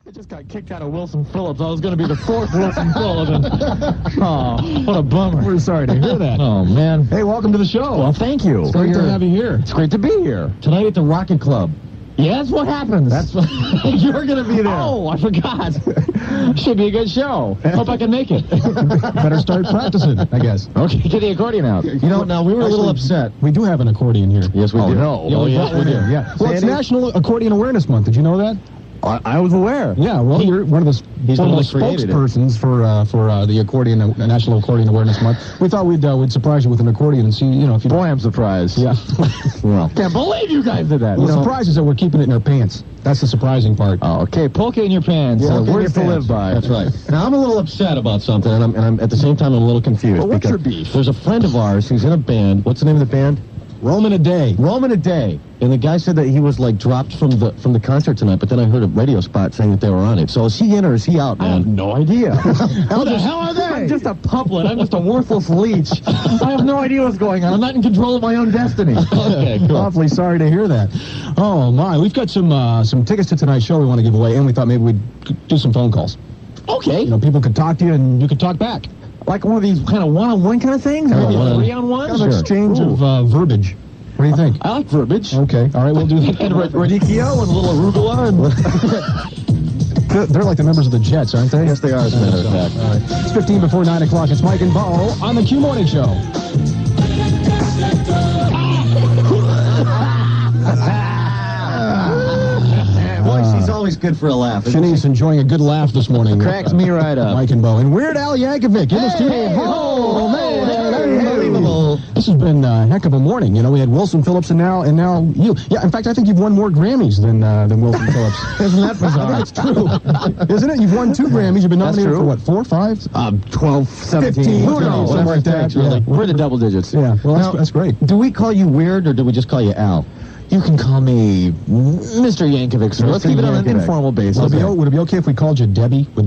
I just got kicked out of Wilson Phillips. I was going to be the fourth Wilson Phillips. And, oh, what a bummer. We're sorry to hear that. Oh, man. Hey, welcome to the show. Well, thank you. It's great to have you here. It's great to be here. Tonight at the Rocket Club. Yeah, that's what happens. That's what you're going to be there. Oh, I forgot. Should be a good show. Hope I can make it. Better start practicing, I guess. Okay, get the accordion out. You know, now we were a little upset. We do have an accordion here. Yes, we do. No. Oh, yes, we do. Yeah. Well, it's National Accordion Awareness Month. Did you know that? I was aware. Yeah, well, you're one of the spokespersons for the accordion, National Accordion Awareness Month. We thought we'd surprise you with an accordion and see, you know, if you... Boy, I'm surprised. Yeah. Well, can't believe you guys did that. Well, the surprise is that we're keeping it in our pants. That's the surprising part. Oh, okay. Polka in your pants. Yeah, words to live by. That's right. Now, I'm a little upset about something, and I'm at the same time I'm a little confused. Well, what's your beef? There's a friend of ours who's in a band. What's the name of the band? Roman a Day. Roman a Day. And the guy said that he was, like, dropped from the concert tonight, but then I heard a radio spot saying that they were on it. So is he in or is he out, man? I have no idea. How the hell are they? I'm just a puppet. I'm just a worthless leech. I have no idea what's going on. I'm not in control of my own destiny. Okay, cool. Awfully sorry to hear that. Oh, my. We've got some tickets to tonight's show we want to give away, and we thought maybe we'd do some phone calls. Okay. You know, people could talk to you, and you could talk back. Like one of these kind of one-on-one kind of things? Maybe a three-on-one? Kind of exchange of verbiage. What do you think? I like verbiage. Okay, all right, we'll do that. And radicchio and a little arugula. They're like the members of the Jets, aren't they? Yes, they are, as a matter of fact. All right. It's 15 before 9 o'clock. It's Mike and Bo on the Q Morning Show. Boy, she's always good for a laugh. Shanice enjoying a good laugh this morning. Cracks me right up. Mike and Bo. And Weird Al Yankovic in the studio. Oh, man. Unbelievable. This has been a heck of a morning. You know, we had Wilson Phillips and now you. Yeah, in fact, I think you've won more Grammys than Wilson Phillips. Isn't that bizarre? That's true. Isn't it? You've won 2 Grammys. You've been nominated for what, 4, 5? 12, 17. 15. Who knows? Something like that. Really. We're the double digits. Yeah, well, that's great. Do we call you Weird or do we just call you Al? You can call me Mr. Yankovic, sir. Let's keep it on an informal basis. Would it be okay if we called you Debbie? I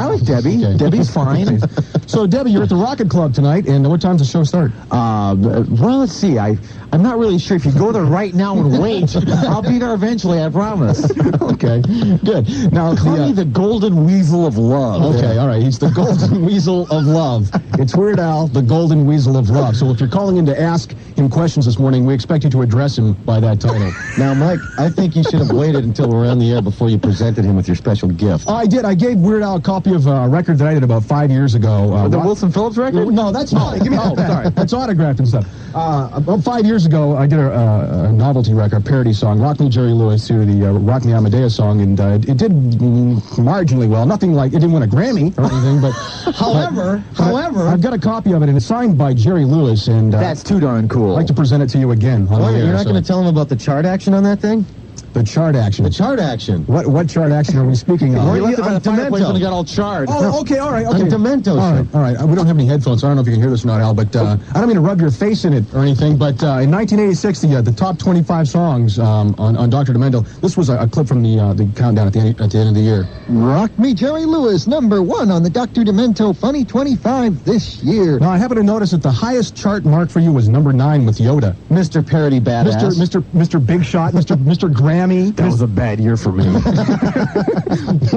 like Debbie. Okay. Debbie's fine. So, Debbie, you're at the Rocket Club tonight, and what time does the show start? Well, let's see. I'm not really sure. If you go there right now and wait, I'll be there eventually, I promise. Okay, good. Now, call me the Golden Weasel of Love. Okay, all right. He's the Golden Weasel of Love. It's Weird Al, the Golden Weasel of Love. So if you're calling in to ask him questions this morning, we expect you to address him by that title. Now, Mike, I think you should have waited until we're on the air before you presented him with your special gift. I did. I gave Weird Al a copy of a record that I did about 5 years ago. The Wilson Phillips record? No, that's not. Give me that. Sorry. That's autographed and stuff. About 5 years ago, I did a novelty record, a parody song, Rock Me Jerry Lewis to the Rock Me Amadeus song, and it did marginally well. Nothing like, it didn't win a Grammy or anything, but... However, I've got a copy of it, and it's signed by Jerry Lewis, and... that's too darn cool. I'd like to present it to you again. You're not going to tell him about the chart action on that thing? The chart action. The chart action. What chart action are we speaking of? We left it by the fireplace and it got all charred. Oh, okay, all right. Okay. On Demento. All right. We don't have any headphones, so I don't know if you can hear this or not, Al, but I don't mean to rub your face in it or anything, but in 1986, the top 25 songs on Dr. Demento, this was a clip from the countdown at the end of the year. Rock Me Jerry Lewis, #1 on the Dr. Demento Funny 25 this year. Now, I happen to notice that the highest chart mark for you was #9 with Yoda. Mr. Parody Badass. Mr. Big Shot, Mr. Grammy. That was a bad year for me.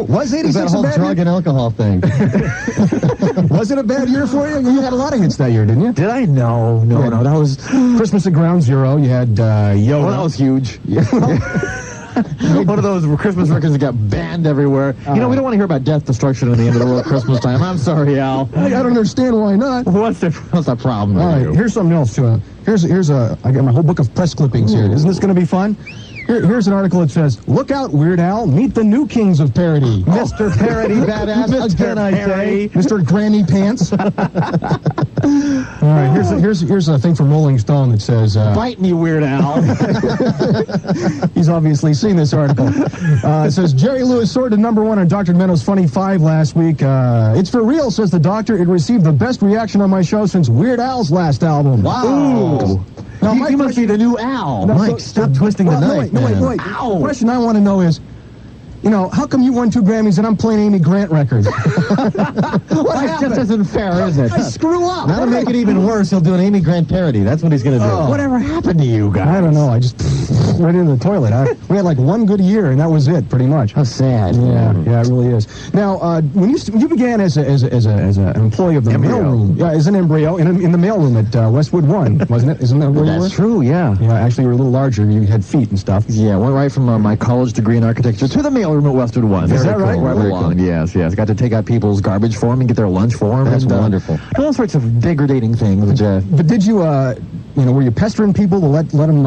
Was 86 that whole drug and alcohol thing. Was it a bad year for you? You had a lot of hits that year, didn't you? Did I? No. That was... Christmas at Ground Zero. You had Yoda. Well, that was huge. One of those Christmas records that got banned everywhere. We don't want to hear about death, destruction, and the end of the world Christmas time. I'm sorry, Al. I don't understand why not. What's the problem? All right, here's something else, too. I got my whole book of press clippings here. Isn't this going to be fun? Here's an article that says, "Look out, Weird Al, meet the new kings of parody." Mr. Parody Badass, again, I say. Mr. Granny Pants. All right, here's a thing from Rolling Stone that says... Bite me, Weird Al. He's obviously seen this article. It says, Jerry Lewis soared to #1 on Dr. Demento's Funny 5 last week. It's for real, says the doctor. It received the best reaction on my show since Weird Al's last album. Wow. Ooh. Now, you must be the new Al. Mike, stop twisting the knife, Wait. Ow. The question I want to know is You know, how come you won 2 Grammys and I'm playing Amy Grant records? That just isn't fair, is it? I screw up. Now to make it even worse, he'll do an Amy Grant parody. That's what he's going to do. Whatever happened to you guys? I don't know. I just went into the toilet. We had like 1 good year, and that was it, pretty much. How sad. Yeah, it really is. Now, when you began as an employee of the mailroom, as an embryo in the mailroom at Westwood 1, wasn't it? Isn't that where you were? That's true, yeah. Yeah, actually, you were a little larger. You had feet and stuff. Yeah, went right from my college degree in architecture to the mailroom at Westwood 1. Is that right? Where I belonged, yes. Got to take out people's garbage for them and get their lunch for them. That's and, wonderful. All sorts of degrading things. But did you, were you pestering people to let them,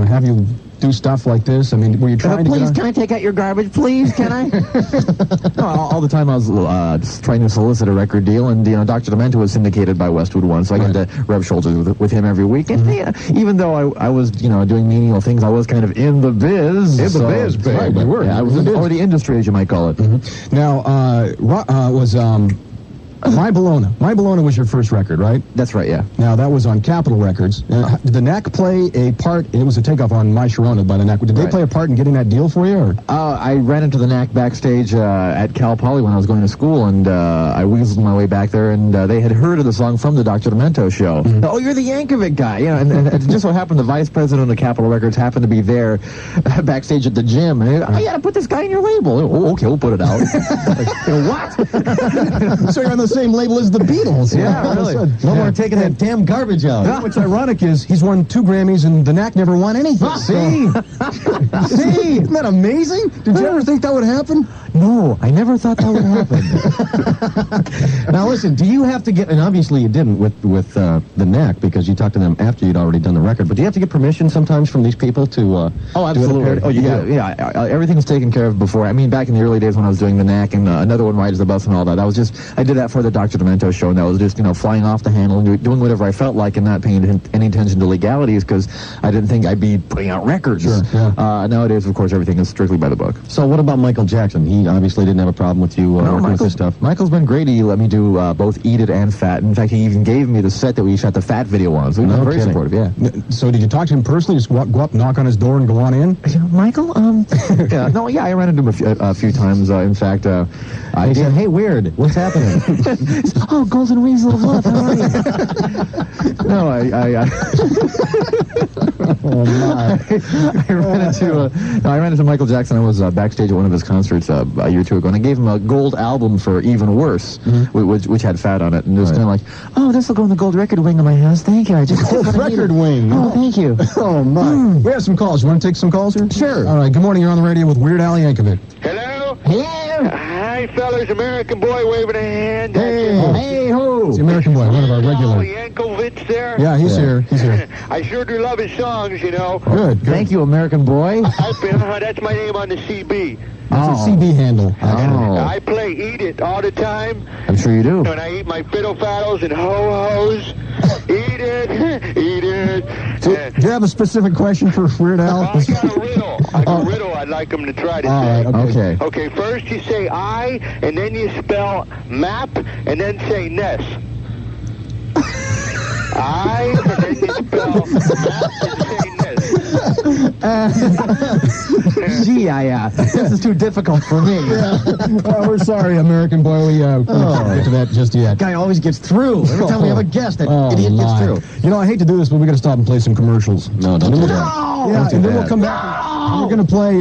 have you do stuff like this? I mean, were you trying to please, can I take out your garbage, please? Can I? No, all the time I was just trying to solicit a record deal, and, Dr. Demento was syndicated by Westwood 1, so I got to rub shoulders with him every week. And even though I was, doing menial things, I was kind of in the biz. In the biz, babe. Right, you were. Yeah, I was or the industry, as you might call it. Now, was My Bologna. My Bologna was your first record, right? That's right, yeah. Now, that was on Capitol Records. Did the Knack play a part? It was a takeoff on My Sharona by the Knack. Did they play a part in getting that deal for you? Or? I ran into the Knack backstage at Cal Poly when I was going to school, and I weaseled my way back there, and they had heard of the song from the Dr. Demento show. Oh, you're the Yankovic guy. And it just so happened the vice president of Capitol Records happened to be there backstage at the gym. And I got to put this guy in your label. Oh, okay, we'll put it out. What? So you're on the same label as the Beatles. Yeah, really. No more taking that damn garbage out. What's ironic is he's won 2 Grammys and the Knack never won anything. See? See? Isn't that amazing? Did you ever think that would happen? No, I never thought that would happen. Now listen, do you have to get, and obviously you didn't with the Knack because you talked to them after you'd already done the record, but do you have to get permission sometimes from these people to Oh, absolutely. Everything's taken care of before. I mean, back in the early days when I was doing the Knack and Another One Rides the Bus and all that, I did that for the Dr. Demento show, and that was just, flying off the handle and doing whatever I felt like and not paying any attention to legalities because I didn't think I'd be putting out records. Sure, yeah. Nowadays, of course, everything is strictly by the book. So what about Michael Jackson? He obviously didn't have a problem with you working with this stuff. Michael's been great. He let me do both Eat It and Fat. In fact, he even gave me the set that we shot the Fat video on, so he was very supportive, yeah. So did you talk to him personally? Just go up, knock on his door, and go on in? Michael? I ran into him a few times. In fact, he said, "Hey, Weird, what's happening?" Oh, Golden Weasel of Love, how are you? No, I ran into Michael Jackson. I was backstage at one of his concerts a year or two ago, and I gave him a gold album for Even Worse, which had Fat on it, and it was kind of like, oh, this will go in the gold record wing of my house. Thank you. I just gold record wing. Oh, thank you. Oh my. We have some calls. You want to take some calls here? Sure. All right. Good morning. You're on the radio with Weird Al Yankovic. Hello? Hello. Hi, fellas. American Boy waving a hand. Hey, ho. It's the American Boy, one of our regular. Yankovic there? Yeah, he's here. He's here. I sure do love his songs, Good. Thank you, American Boy. That's my name on the CB. That's a CB handle. I play Eat It all the time. I'm sure you do. When I eat my fiddle faddles and ho-hos. Eat it, eat it. Do you have a specific question for Weird Al? I got a riddle. A riddle I'd like him to try to say. All right, okay. Okay, first you say I, and then you spell map, and then say Ness. I, and then you spell map, and say Ness. Gee, this is too difficult for me. We're sorry, American Boy. We can't get to that just yet. Guy always gets through. Every time we have a guest, that idiot gets through. I hate to do this, but we got to stop and play some commercials. No, don't do that. Yeah, and then we'll come back. And we're going to play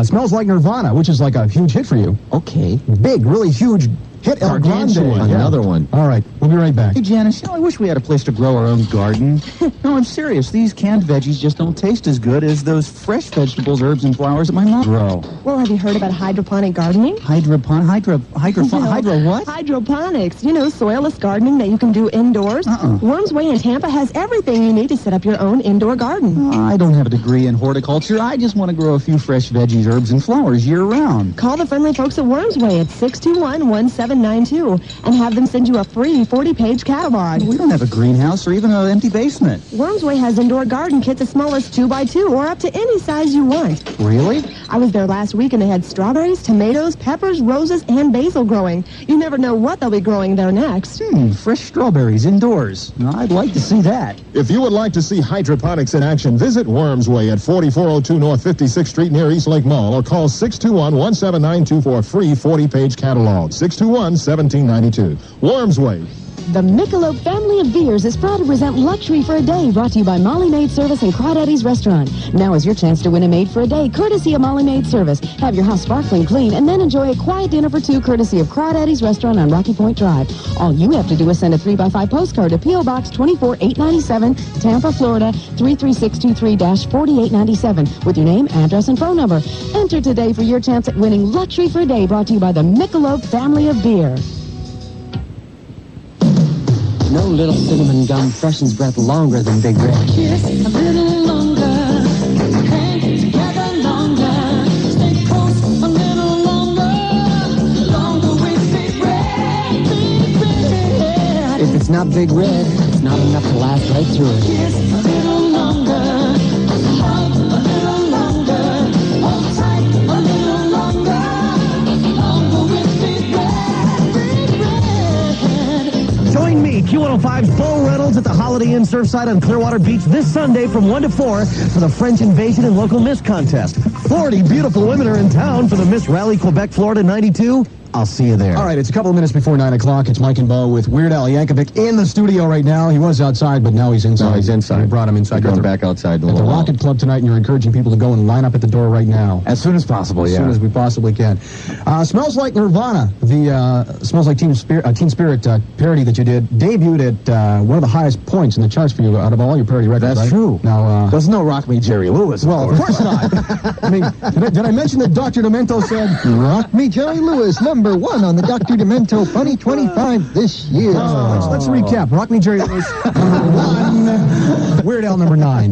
Smells Like Nirvana, which is like a huge hit for you. Okay. Big, really huge hit. El Grande. Another one. All right, we'll be right back. Hey, Janice, I wish we had a place to grow our own garden. No, I'm serious. These canned veggies just don't taste as good as those fresh vegetables, herbs, and flowers that my mom grow. Well, have you heard about hydroponic gardening? Hydro what? Hydroponics. Soilless gardening that you can do indoors. Worms Way in Tampa has everything you need to set up your own indoor garden. I don't have a degree in horticulture. I just want to grow a few fresh veggies, herbs, and flowers year-round. Call the friendly folks at Worms Way at 621-17 414-792 and have them send you a free 40-page catalog. We don't have a greenhouse or even an empty basement. Worms Way has indoor garden kits as small as 2x2 or up to any size you want. Really? I was there last week and they had strawberries, tomatoes, peppers, roses, and basil growing. You never know what they'll be growing there next. Fresh strawberries indoors. Now, I'd like to see that. If you would like to see hydroponics in action, visit Worms Way at 4402 North 56th Street near East Lake Mall or call 621-1792 for a free 40-page catalog. 621-1792. Worms Way. The Michelob family of beers is proud to present Luxury for a Day, brought to you by Molly Maid Service and Crawdaddy's Restaurant. Now is your chance to win a maid for a day, courtesy of Molly Maid Service. Have your house sparkling clean, and then enjoy a quiet dinner for two, courtesy of Crawdaddy's Restaurant on Rocky Point Drive. All you have to do is send a 3x5 postcard to P.O. Box 24897, Tampa, Florida, 33623-4897, with your name, address, and phone number. Enter today for your chance at winning Luxury for a Day, brought to you by the Michelob family of beer. No little cinnamon gum freshens breath longer than Big Red. Kiss a little longer, hang together longer, stay close a little longer, longer with Big Red, Big Red. If it's not Big Red, it's not enough to last right through it. Kiss a little longer, hug a little longer, hold tight a little longer, longer with Big Red, Big Red. Join me, Q105's Bo Reynolds at the Holiday Inn Surfside on Clearwater Beach this Sunday from 1 to 4 for the French Invasion and Local Miss Contest. 40 beautiful women are in town for the Miss Rally Quebec, Florida 92. I'll see you there. All right, it's a couple of minutes before 9 o'clock. It's Mike and Bo with Weird Al Yankovic in the studio right now. He was outside, but now he's inside. No, he's inside. We brought him inside. Going back outside. At the Rocket Club tonight, and you're encouraging people to go and line up at the door right now. As soon as possible, As soon as we possibly can. Smells Like Nirvana, the Smells Like Teen Spirit parody that you did, debuted at one of the highest points in the charts for you out of all your parody records. That's right? true. Now, there's no Rock Me Jerry Lewis. Well, of course not. I mean, did I mention that Dr. Demento said, Rock Me Jerry Lewis, number 1 on the Dr. Demento Funny 25 this year. Let's recap. Rock Me Jerry Lewis, number 1. Weird Al, number 9.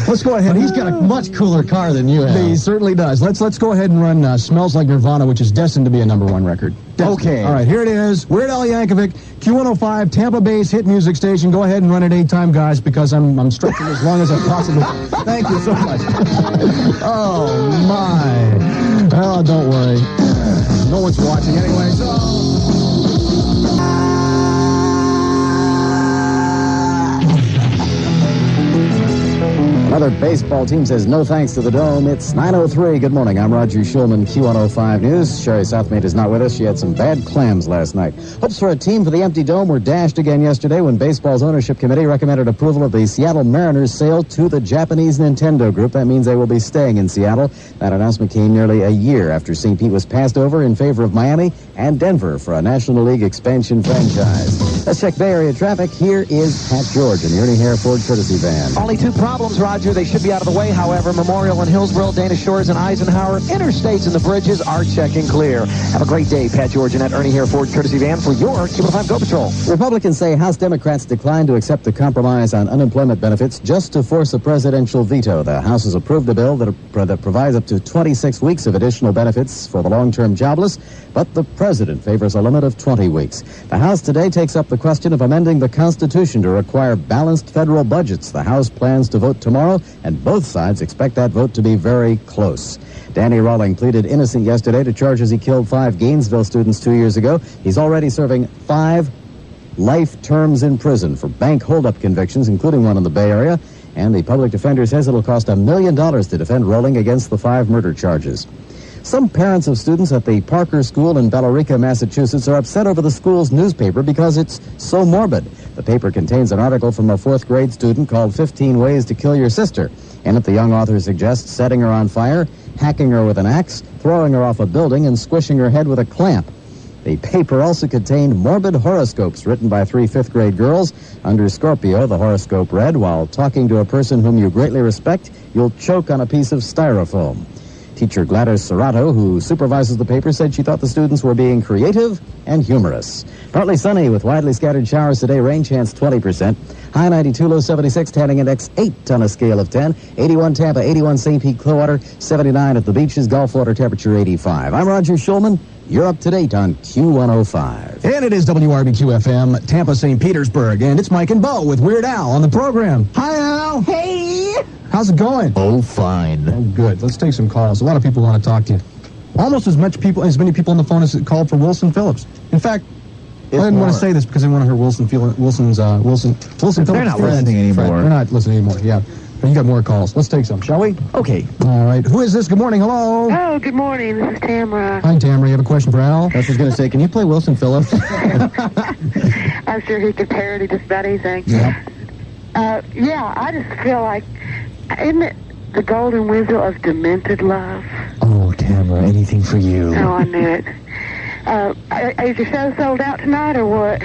Let's go ahead. He's got a much cooler car than you have. He certainly does. Let's go ahead and run Smells Like Nirvana, which is destined to be a number 1 record. Destined. Okay. All right, here it is. Weird Al Yankovic, Q105, Tampa Bay's hit music station. Go ahead and run it 8 time, guys, because I'm stretching as long as I possibly can. Thank you so much. Oh, my. Oh, don't worry. No one's watching anyway, so... Another baseball team says no thanks to the Dome. It's 9:03. Good morning. I'm Roger Schulman, Q105 News. Sherry Southmate is not with us. She had some bad clams last night. Hopes for a team for the empty Dome were dashed again yesterday when baseball's ownership committee recommended approval of the Seattle Mariners' sale to the Japanese Nintendo Group. That means they will be staying in Seattle. That announcement came nearly a year after St. Pete was passed over in favor of Miami and Denver for a National League expansion franchise. Let's check Bay Area traffic. Here is Pat George in the Ernie Hare Ford courtesy van. Only 2 problems, Roger. They should be out of the way. However, Memorial and Hillsborough, Dana Shores and Eisenhower, interstates and the bridges are checking clear. Have a great day, Pat George and that Ernie Hare Ford courtesy van for your Q105 Go Patrol. Republicans say House Democrats declined to accept the compromise on unemployment benefits just to force a presidential veto. The House has approved a bill that provides up to 26 weeks of additional benefits for the long-term jobless, but the president favors a limit of 20 weeks. The House today takes up the question of amending the Constitution to require balanced federal budgets. The House plans to vote tomorrow, and both sides expect that vote to be very close. Danny Rawling pleaded innocent yesterday to charges he killed 5 Gainesville students 2 years ago. He's already serving 5 life terms in prison for bank holdup convictions, including one in the Bay Area, and the public defender says it'll cost $1 million to defend Rawling against the 5 murder charges. Some parents of students at the Parker School in Billerica, Massachusetts, are upset over the school's newspaper because it's so morbid. The paper contains an article from a 4th grade student called 15 Ways to Kill Your Sister. In it, the young author suggests setting her on fire, hacking her with an axe, throwing her off a building, and squishing her head with a clamp. The paper also contained morbid horoscopes written by 3 5th-grade girls. Under Scorpio, the horoscope read, while talking to a person whom you greatly respect, you'll choke on a piece of styrofoam. Teacher Gladys Serrato, who supervises the paper, said she thought the students were being creative and humorous. Partly sunny with widely scattered showers today. Rain chance 20%. High 92, low 76. Tanning index 8 on a scale of 10. 81 Tampa, 81 St. Pete, Clearwater, 79 at the beaches. Gulf water temperature 85. I'm Roger Schulman. You're up to date on Q105. And it is WRBQ FM, Tampa, St. Petersburg. And it's Mike and Bo with Weird Al on the program. Hi, Al. Hey. How's it going? Oh, fine. Oh, good. Let's take some calls. A lot of people want to talk to you. Almost as many people on the phone as called for Wilson Phillips. In fact, I didn't want to say this because I want to hear Wilson Phillips. They're not listening anymore. They're not listening anymore. Yeah. You got more calls. Let's take some, shall we? Okay. All right. Who is this? Good morning. Hello. Oh, good morning. This is Tamara. Hi, Tamara. You have a question for Al? I was going to say, can you play Wilson Phillips? I'm sure he could parody just about anything. Yeah. Yeah, I just feel like, isn't it the golden whistle of demented love? Oh, Tamara, anything for you. Oh, I knew it. Is your show sold out tonight or what?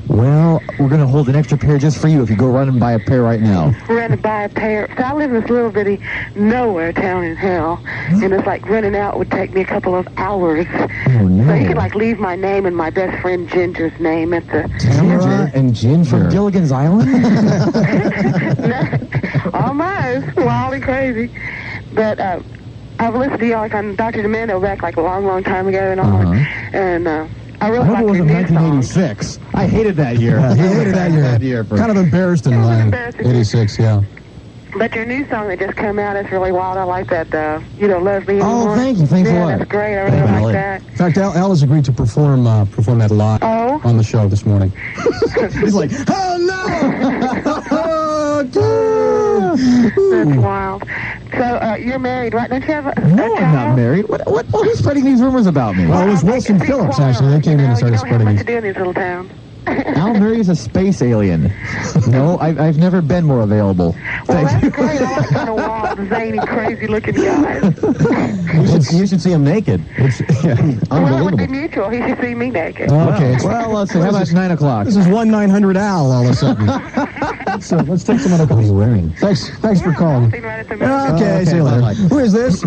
Well, we're going to hold an extra pair just for you if you go run and buy a pair right now. Run and buy a pair. So I live in this little bitty nowhere town in hell, and it's like running out would take me a couple of hours. Oh, no. So you could like leave my name and my best friend Ginger's name at the... Tamara and Ginger. From Gilligan's Island? Almost. Wild and crazy. But I've listened to y'all on Dr. Demento back like a long, long time ago and all. And I really I hope like it your wasn't new 1986. I hated that year. He hated that year. Kind of embarrassed in 86, yeah. But your new song that just came out is really wild. I like that, You Don't Love Me Anymore. Oh, thank you. Thanks a lot. Yeah, that's great. I really like that. In fact, Al has agreed to perform that live on the show this morning. He's like, oh, no! That's wild. So, you're married, right? Don't you have a No, I'm not married. What? Who's spreading these rumors about me? Well, it was Wilson Phillips, actually. They came in and started spreading What these. to do in these little towns? Al Murray's a space alien. No, I've never been more available. Well, that's great. I like kind of wild, zany, crazy-looking guys. You should see him naked. Well, it would Unbelievable. be mutual. He should see me naked. Okay. Well, let's see. How about 9 o'clock? This is 1-900 Al all of a sudden. So let's take some other calls. What are you wearing? Thanks for calling. Right at the moment. Okay, see you later. Who is this?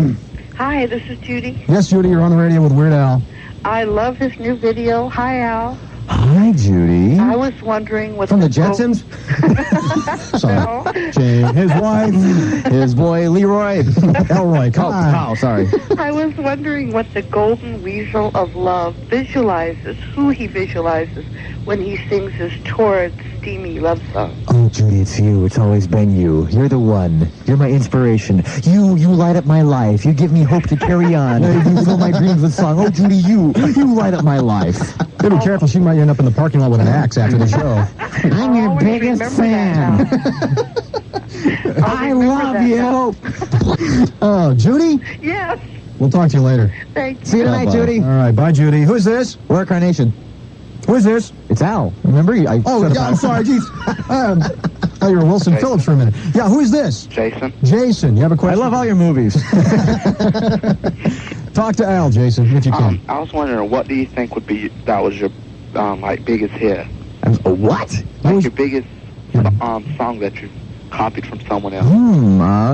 Hi, this is Judy. Yes, Judy, you're on the radio with Weird Al. I love this new video. Hi, Al. Hi, Judy. I was wondering what From the Jetsons? Sorry. Jane, his wife. His boy, Leroy. Elroy. Kyle, sorry. I was wondering what the golden weasel of love visualizes, who he visualizes when he sings his torrid, steamy love song. Oh, Judy, it's you. It's always been you. You're the one. You're my inspiration. You light up my life. You give me hope to carry on. You fill my dreams with song. Oh, Judy, you light up my life. Better be careful. She might end up in the parking lot with an axe after the show. I'm your biggest fan. I love you. Oh, Judy? Yes. We'll talk to you later. Thank you. See you tonight, Bye-bye. Judy. All right, bye, Judy. Who's this? We're Carnation. Who is this? It's Al. Remember? I'm sorry. Geez. Oh, you're Wilson Phillips for a minute. Yeah, who is this? Jason. Jason, you have a I question? love all your movies. Talk to Al, Jason, if you can. I was wondering, what do you think would be that was your like biggest hit? What? Like your biggest song that you copied from someone else?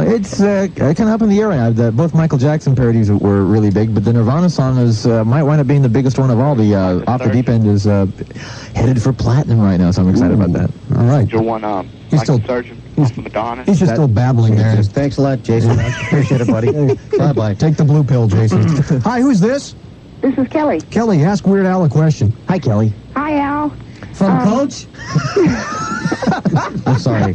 It's kind of up in the air right now. Both Michael Jackson parodies were really big, but the Nirvana song is might wind up being the biggest one of all. The Off the Deep End is headed for platinum right now, so I'm excited about that. All right. Your one, He's like still- Surgeon off of Madonna? He's just still babbling there. Thanks a lot, Jason. Appreciate it, buddy. Bye-bye. Take the blue pill, Jason. Hi, who's this? This is Kelly. Kelly, ask Weird Al a question. Hi, Kelly. Hi, Al. From Coach? I'm sorry.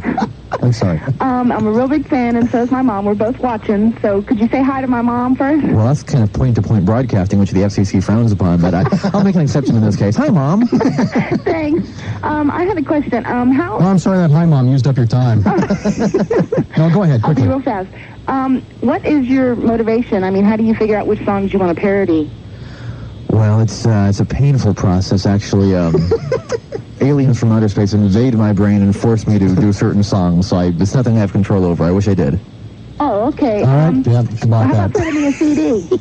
I'm a real big fan, and so is my mom. We're both watching. So could you say hi to my mom first? Well, that's kind of point-to-point broadcasting, which the FCC frowns upon, but I'll make an exception in this case. Hi, Mom. Thanks. I had a question. How... Oh, I'm sorry that hi, Mom, used up your time. No, go ahead, I'll be quickly. real fast. What is your motivation? I mean, how do you figure out which songs you want to parody? Well, it's a painful process, actually. Aliens from outer space invade my brain and force me to do certain songs, so it's nothing I have control over. I wish I did. Oh, okay. All right, yeah, it's about How about that. sending me a CD?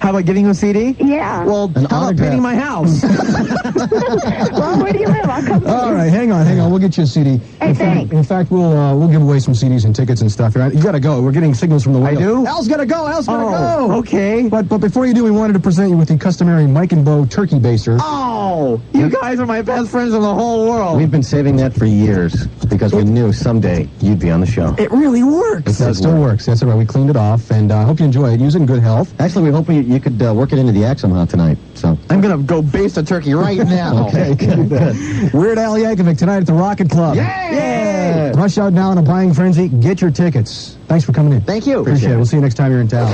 How about giving you a CD? Yeah. Well, how about painting my house? Well, where do you live? I'll come. All right, hang on. We'll get you a CD. Hey, thanks. In fact, we'll give away some CDs and tickets and stuff. You got to go. We're getting signals from the wheel. I do? Al's got to go. Al's got to go. Okay. But before you do, we wanted to present you with the customary Mike and Bo turkey baster. Oh, you guys are my best friends in the whole world. We've been saving that for years because we knew someday you'd be on the show. It really works. It still works. That's right. We cleaned it off, and I hope you enjoy it. Use it in good health. Actually, we hope you could work it into the act somehow tonight. So I'm going to go baste a turkey right now. Okay, good. Weird Al Yankovic tonight at the Rocket Club. Yay! Rush out now in a buying frenzy. Get your tickets. Thanks for coming in. Thank you. Appreciate it. We'll see you next time you're in town.